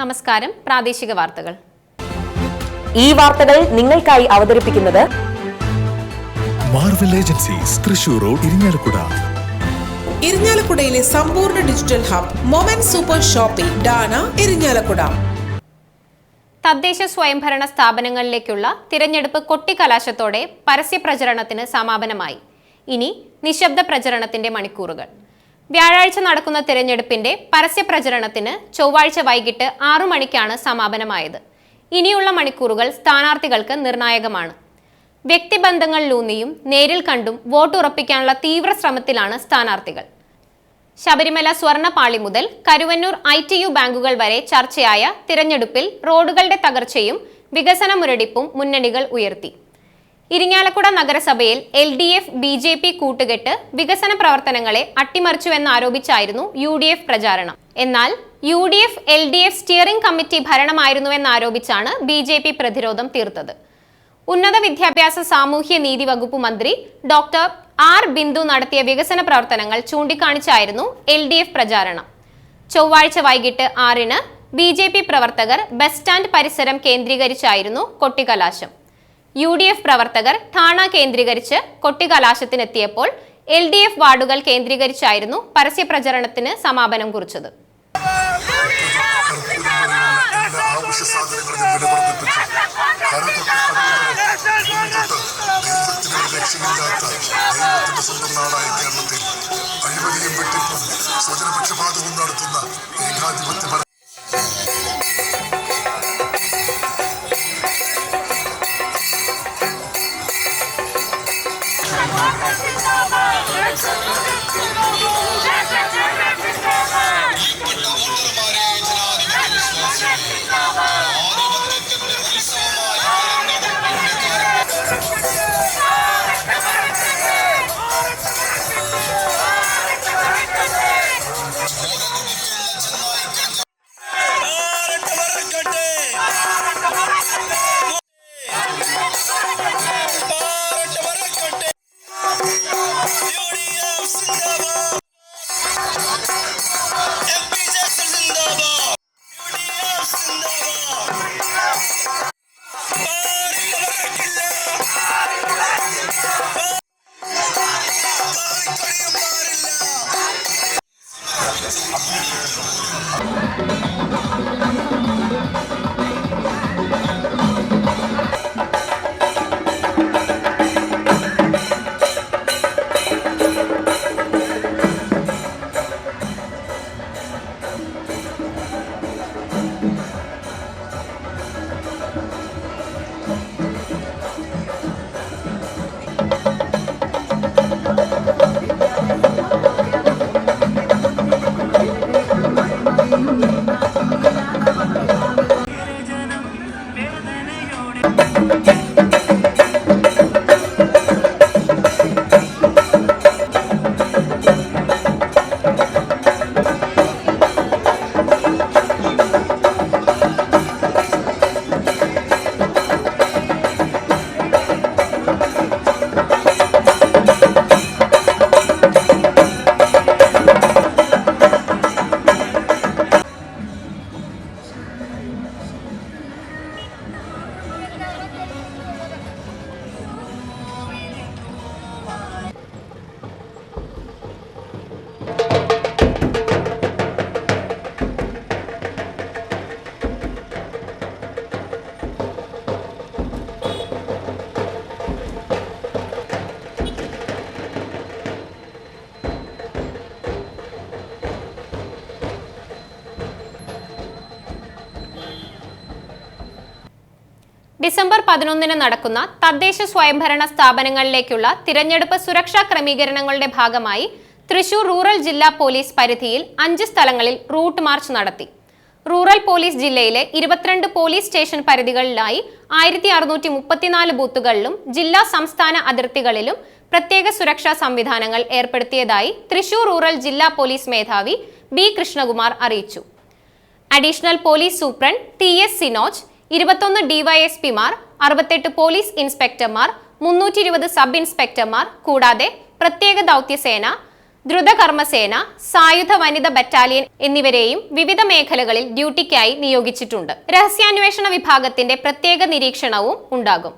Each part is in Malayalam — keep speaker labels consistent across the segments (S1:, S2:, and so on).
S1: നമസ്കാരം. പ്രാദേശിക വാർത്തകൾ.
S2: ഈ വാർത്തകൾ നിങ്ങൾക്കായി അവതരിപ്പിക്കുന്നത്
S3: Marvel agencies, Thrissur road, Irinjalakuda.
S4: ഇരിങ്ങാലക്കുടയിലെ സമ്പൂർണ്ണ digital hub moment super shopping ഡാന, ഇരിങ്ങാലക്കുട.
S1: തദ്ദേശ സ്വയംഭരണ സ്ഥാപനങ്ങളിലേക്കുള്ള തിരഞ്ഞെടുപ്പ് കൊട്ടിക്കലാശത്തോടെ പരസ്യപ്രചരണത്തിന് സമാപനമായി. ഇനി നിശബ്ദ പ്രചരണത്തിന്റെ മണിക്കൂറുകൾ. വ്യാഴാഴ്ച നടക്കുന്ന തിരഞ്ഞെടുപ്പിന്റെ പരസ്യപ്രചരണത്തിന് ചൊവ്വാഴ്ച വൈകിട്ട് 6 മണിക്കാണ് സമാപനമായത്. ഇനിയുള്ള മണിക്കൂറുകൾ സ്ഥാനാർത്ഥികൾക്ക് നിർണായകമാണ്. വ്യക്തിബന്ധങ്ങളിലൂന്നിയും നേരിൽ കണ്ടും വോട്ട് ഉറപ്പിക്കാനുള്ള തീവ്ര ശ്രമത്തിലാണ് സ്ഥാനാർത്ഥികൾ. ശബരിമല സ്വർണ്ണപ്പാളി മുതൽ കരുവന്നൂർ ITU ബാങ്കുകൾ വരെ ചർച്ചയായ തിരഞ്ഞെടുപ്പിൽ റോഡുകളുടെ തകർച്ചയും വികസന മുരടിപ്പും മുന്നണികൾ ഉയർത്തി. ഇരിങ്ങാലക്കുട നഗരസഭയിൽ LDF BJP കൂട്ടുകെട്ട് വികസന പ്രവർത്തനങ്ങളെ അട്ടിമറിച്ചുവെന്നാരോപിച്ചായിരുന്നു UDF പ്രചാരണം. എന്നാൽ UDF LDF സ്റ്റിയറിംഗ് കമ്മിറ്റി ഭരണമായിരുന്നുവെന്നാരോപിച്ചാണ് BJP പ്രതിരോധം തീർത്തത്. ഉന്നത വിദ്യാഭ്യാസ സാമൂഹ്യ നീതി വകുപ്പ് മന്ത്രി ഡോക്ടർ R. ബിന്ദു നടത്തിയ വികസന പ്രവർത്തനങ്ങൾ ചൂണ്ടിക്കാണിച്ചായിരുന്നു LDF പ്രചാരണം. ചൊവ്വാഴ്ച വൈകിട്ട് 6-ന് BJP പ്രവർത്തകർ ബസ് സ്റ്റാൻഡ് പരിസരം കേന്ദ്രീകരിച്ചായിരുന്നു കൊട്ടിക്കലാശം. UDF പ്രവർത്തകർ ഠാണ കേന്ദ്രീകരിച്ച് കൊട്ടിക്കലാശത്തിനെത്തിയപ്പോൾ LDF വാർഡുകൾ കേന്ദ്രീകരിച്ചായിരുന്നു പരസ്യപ്രചരണത്തിന് സമാപനം കുറിച്ചത്. ഡിസംബർ 11-ന് നടക്കുന്ന തദ്ദേശ സ്വയംഭരണ സ്ഥാപനങ്ങളിലേക്കുള്ള തിരഞ്ഞെടുപ്പ് സുരക്ഷാ ക്രമീകരണങ്ങളുടെ ഭാഗമായി തൃശൂർ റൂറൽ ജില്ലാ പോലീസ് പരിധിയിൽ 5 സ്ഥലങ്ങളിൽ റൂട്ട് മാർച്ച് നടത്തി. റൂറൽ പോലീസ് ജില്ലയിലെ 22 പോലീസ് സ്റ്റേഷൻ പരിധികളിലായി 1634 ബൂത്തുകളിലും ജില്ലാ സംസ്ഥാന അതിർത്തികളിലും പ്രത്യേക സുരക്ഷാ സംവിധാനങ്ങൾ ഏർപ്പെടുത്തിയതായി തൃശൂർ റൂറൽ ജില്ലാ പോലീസ് മേധാവി B. കൃഷ്ണകുമാർ അറിയിച്ചു. Additional police superintendent TS Sinoj, 21 DYSPമാർ, 68 പോലീസ് ഇൻസ്പെക്ടർമാർ, 320 സബ് ഇൻസ്പെക്ടർമാർ കൂടാതെ പ്രത്യേക ദൗത്യസേന, ദ്രുതകർമ്മസേന, സായുധ വനിത ബറ്റാലിയൻ എന്നിവരെയും വിവിധ മേഖലകളിൽ ഡ്യൂട്ടിക്കായി നിയോഗിച്ചിട്ടുണ്ട്. രഹസ്യാന്വേഷണ വിഭാഗത്തിന്റെ പ്രത്യേക നിരീക്ഷണവും ഉണ്ടാകും.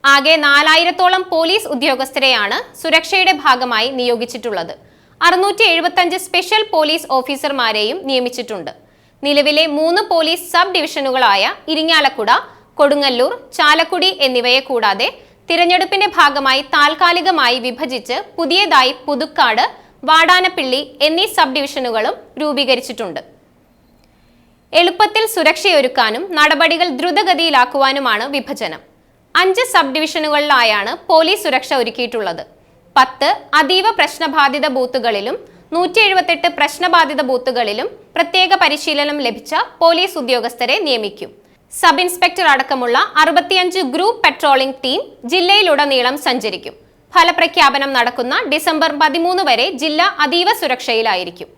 S1: ആകെ 4000-ഓളം പോലീസ് ഉദ്യോഗസ്ഥരെയാണ് സുരക്ഷയുടെ ഭാഗമായി നിയോഗിച്ചിട്ടുള്ളത്. 675 സ്പെഷ്യൽ പോലീസ് ഓഫീസർമാരെയും നിയമിച്ചിട്ടുണ്ട്. നിലവിലെ 3 പോലീസ് സബ് ഡിവിഷനുകളായ ഇരിങ്ങാലക്കുട, കൊടുങ്ങല്ലൂർ, ചാലക്കുടി എന്നിവയെ കൂടാതെ തിരഞ്ഞെടുപ്പിന്റെ ഭാഗമായി താൽക്കാലികമായി വിഭജിച്ച് പുതിയതായി പുതുക്കാട്, വാടാനപ്പിള്ളി എന്നീ സബ് ഡിവിഷനുകളും രൂപീകരിച്ചിട്ടുണ്ട്. എളുപ്പത്തിൽ സുരക്ഷയൊരുക്കാനും നടപടികൾ ദ്രുതഗതിയിലാക്കുവാനുമാണ് വിഭജനം. 5 സബ് ഡിവിഷനുകളിലായാണ് പോലീസ് സുരക്ഷ ഒരുക്കിയിട്ടുള്ളത്. 10 അതീവ പ്രശ്നബാധിത ബൂത്തുകളിലും 178 പ്രശ്നബാധിത ബൂത്തുകളിലും പ്രത്യേക പരിശീലനം ലഭിച്ച പോലീസ് ഉദ്യോഗസ്ഥരെ നിയമിക്കും. സബ് ഇൻസ്പെക്ടർ അടക്കമുള്ള 65 ഗ്രൂപ്പ് പെട്രോളിംഗ് ടീം ജില്ലയിലുടനീളം സഞ്ചരിക്കും. ഫലപ്രഖ്യാപനം നടക്കുന്ന ഡിസംബർ 13 വരെ ജില്ല അതീവ സുരക്ഷയിലായിരിക്കും.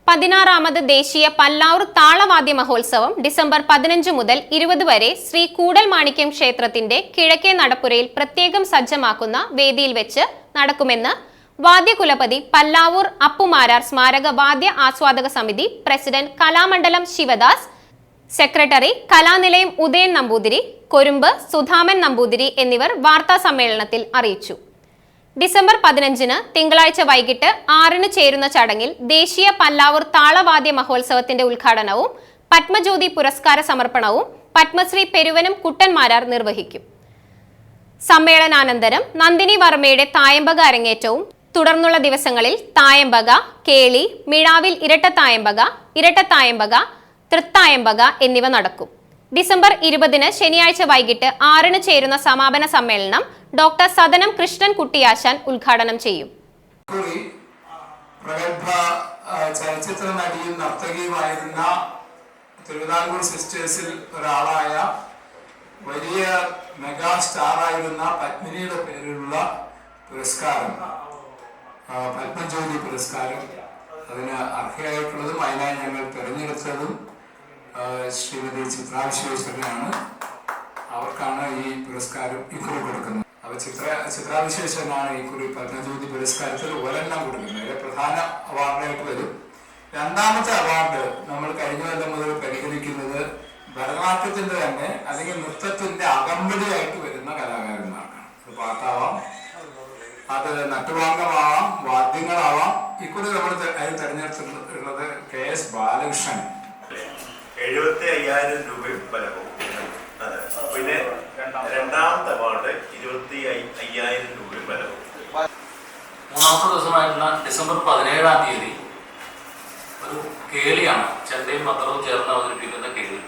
S1: 16ാമത് ദേശീയ പല്ലാവൂർ താളവാദ്യ മഹോത്സവം ഡിസംബർ 15 മുതൽ 20 വരെ ശ്രീ കൂടൽമാണിക്യം ക്ഷേത്രത്തിന്റെ കിഴക്കേ നടപ്പുരയിൽ പ്രത്യേകം സജ്ജമാക്കുന്ന വേദിയിൽ വെച്ച് നടക്കുമെന്ന് വാദ്യകുലപതി പല്ലാവൂർ അപ്പുമാരാർ സ്മാരക വാദ്യ ആസ്വാദക സമിതി പ്രസിഡന്റ് കലാമണ്ഡലം ശിവദാസ്, സെക്രട്ടറി കലാനിലയം ഉദയൻ നമ്പൂതിരി, കൊരുമ്പ് സുധാമൻ നമ്പൂതിരി എന്നിവർ വാർത്താ സമ്മേളനത്തിൽ അറിയിച്ചു. ഡിസംബർ 15 തിങ്കളാഴ്ച വൈകിട്ട് 6 ചേരുന്ന ചടങ്ങിൽ ദേശീയ പല്ലാവൂർ താളവാദ്യ മഹോത്സവത്തിന്റെ ഉദ്ഘാടനവും പത്മജ്യോതി പുരസ്കാര സമർപ്പണവും പത്മശ്രീ പെരുവനം കുട്ടന്മാരാർ നിർവഹിക്കും. സമ്മേളനാനന്തരം നന്ദിനി വർമ്മയുടെ തായമ്പക അരങ്ങേറ്റവും തുടർന്നുള്ള ദിവസങ്ങളിൽ തായമ്പക, കേളി, മിഴാവിൽ ഇരട്ടത്തായമ്പക, തൃത്തായമ്പക എന്നിവ നടക്കും. ഡിസംബർ 20 ശനിയാഴ്ച വൈകിട്ട് 6 ചേരുന്ന സമാപന സമ്മേളനം ഡോക്ടർ സദനം കൃഷ്ണൻ കുട്ടിയാശാൻ ഉദ്ഘാടനം ചെയ്യും.
S5: പ്രഗത്ഭ ചലച്ചിത്ര നടിയും നർത്തകിയുമായിരുന്ന തിരുവിതാംകൂർ സിസ്റ്റേഴ്സിൽ ഒരാളായ വലിയ മെഗാ സ്റ്റാറായിരുന്ന പത്മിനിയുടെ പേരിലുള്ള പുരസ്കാരം, പത്മജ്യോതി പുരസ്കാരം, അതിന് അർഹയായിട്ടുള്ളതും അതിനായി ഞങ്ങൾ തിരഞ്ഞെടുത്തതും ശ്രീമതി ചിത്രാ വിശ്വേശ്വരനാണ്. അവർക്കാണ് ഈ പുരസ്കാരം ഇക്കുറി കൊടുക്കുന്നത്. അപ്പൊ ചിത്രാ വിശ്വേശ്വരനാണ് ഇക്കുറി പത്മജ്യോതി പുരസ്കാരത്തിൽ ഒരെണ്ണം കൊടുക്കുന്നത്. അതിലെ പ്രധാന അവാർഡായിട്ട് വരും. രണ്ടാമത്തെ അവാർഡ് നമ്മൾ കഴിഞ്ഞ കൊല്ലം മുതൽ പരിഗണിക്കുന്നത് ഭരതനാട്യത്തിന്റെ തന്നെ അല്ലെങ്കിൽ നൃത്തത്തിന്റെ അകമ്പടിയായിട്ട് വരുന്ന കലാകാരന്മാർക്കാണ്. അത് പാട്ടാവാം, അത് നട്ടുവാങ്കമാവാം, വാദ്യങ്ങളാവാം. ഇക്കുറി നമ്മൾ അതിൽ തെരഞ്ഞെടുത്തിട്ടുള്ളത് KS ബാലകൃഷ്ണൻ.
S6: 75,000 രൂപയും ഫലവും. പിന്നെ രണ്ടാമത്തെ അവാർഡ് 25,000 രൂപയും ഫലവും.
S7: മൂന്നാമത്തെ ദിവസമായിട്ടുള്ള ഡിസംബർ 17 തീയതി ഒരു കേളിയാണ്. ചെണ്ടയും മന്ത്രവും ചേർന്ന് അവതരിപ്പിക്കുന്ന കേളി.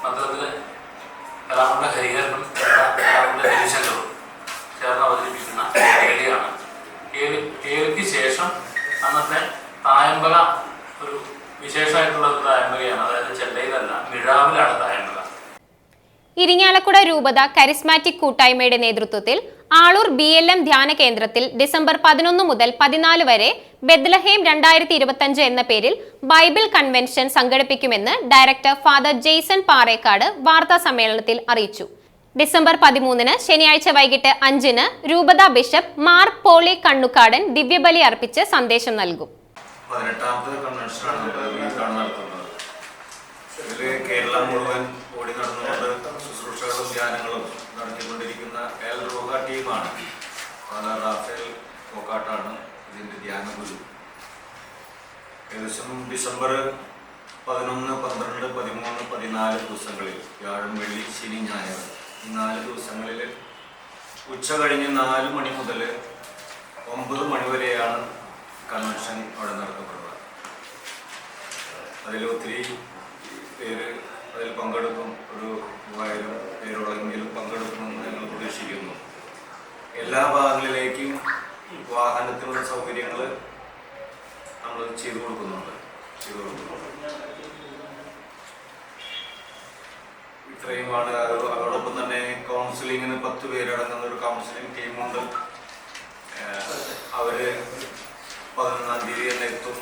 S7: മന്ത്രത്തില് കലാമണ്ഡല ഹരിഹരനും കലാമണ്ഡല ഹരിശങ്കറും ചേർന്ന് അവതരിപ്പിക്കുന്ന കേളിയാണ്. കേളിക്ക് ശേഷം അന്നത്തെ തായമ്പക ഒരു വിശേഷമായിട്ടുള്ള ഒരു തായമ്പകയാണ്. അതായത് ചെണ്ടയിലല്ല, മിഴാവിലാണ് തായമ്പക.
S1: ഇരിങ്ങാലക്കുട രൂപത കരിസ്മാറ്റിക് കൂട്ടായ്മയുടെ നേതൃത്വത്തിൽ ആളൂർ BLM ധ്യാന കേന്ദ്രത്തിൽ ഡിസംബർ 11 മുതൽ 14 വരെ ബെത്ലഹേം 2025 എന്ന പേരിൽ ബൈബിൾ കൺവെൻഷൻ സംഘടിപ്പിക്കുമെന്ന് ഡയറക്ടർ ഫാദർ ജെയ്സൺ പാറേക്കാട് വാർത്താ സമ്മേളനത്തിൽ അറിയിച്ചു. ഡിസംബർ 13 ശനിയാഴ്ച വൈകിട്ട് 5 രൂപത ബിഷപ്പ് മാർ പോളി കണ്ണുക്കാടൻ ദിവ്യബലി അർപ്പിച്ച് സന്ദേശം നൽകും.
S6: 18ാമത്തെ കൺവെൻഷനാണ് നടത്തുന്നത്. ഇതിൽ കേരളം മുഴുവൻ ഓടി നടന്നുകൊണ്ട് ശുശ്രൂഷകളും ധ്യാനങ്ങളും നടത്തിക്കൊണ്ടിരിക്കുന്ന എൽ റോഹ ടീമാണ്. ഫാദർ റാഫേൽ കോക്കാട്ടാണ് ഇതിൻ്റെ ധ്യാന ഗുരു. ഏകദേശം ഡിസംബർ 11, 12, 13, 14 ദിവസങ്ങളിൽ വ്യാഴം, വെള്ളി, ശനി, ഞായർ ഈ 4 ദിവസങ്ങളിൽ ഉച്ച കഴിഞ്ഞ് 4 മണി മുതൽ 9 മണി വരെയാണ് കൺവെൻഷൻ അവിടെ നടത്തപ്പെടുന്നത്. അതിൽ ഒത്തിരി പേര് അതിൽ പങ്കെടുക്കും. ഒരു 3000 പേരോളെങ്കിലും പങ്കെടുക്കുമെന്ന് ഞങ്ങൾ പ്രതീക്ഷിക്കുന്നു. എല്ലാ ഭാഗങ്ങളിലേക്കും വാഹനത്തിനുള്ള സൗകര്യങ്ങൾ നമ്മൾ ചെയ്തു കൊടുക്കുന്നുണ്ട്. ഇത്രയുമാണ്. അതോടൊപ്പം തന്നെ കൗൺസിലിങ്ങിന് 10 പേരടങ്ങുന്ന ഒരു കൗൺസിലിംഗ് ടീമുണ്ട്. അവർ 11-ാം തീയതി തന്നെ എത്തും.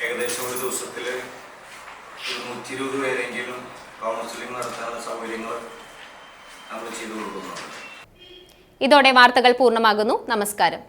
S6: ഏകദേശം ഒരു ദിവസത്തിൽ 120 പേരെങ്കിലും കൗൺസിലിംഗ് നടത്താനുള്ള സൗകര്യങ്ങൾ നമ്മൾ ചെയ്തു കൊടുക്കുന്നുണ്ട്.
S1: ഇതോടെ വാർത്തകൾ പൂർണ്ണമാകുന്നു. നമസ്കാരം.